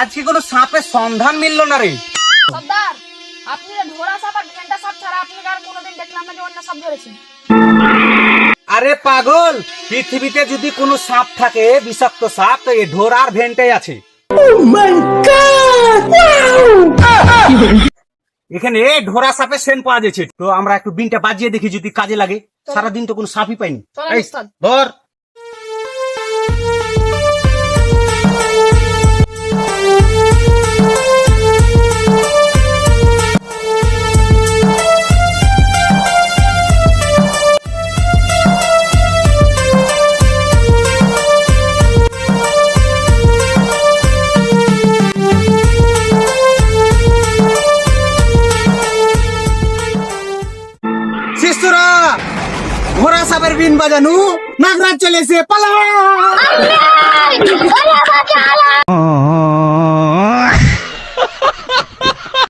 আজকে কোনো সাপের সন্ধান মিললো না রে। সর্দার, আপনি ঢোরা সাপ আর ঘেন্টা সাপ ছাড়া আপনি আর কোনোদিন দেখলাম না যে অন্য সাপ ধরেছেন। আরে পাগল, পৃথিবীতে যদি কোনো সাপ থাকে বিষাক্ত সাপ, তো এই ঢোর আর ভেন্টাই আছে। এখানে ঢোরা সাপের সেন পাওয়া যাচ্ছে, তো আমরা একটু বিনটা বাজিয়ে দেখি যদি কাজে লাগে। সারাদিন তো কোনো সাপই পাইনি। চলেন এই, উস্তাদ। ধর। শিশুরা, ঘোড়া সাপের বিন বাজানু, নাগরাজ চলেছে, পালা।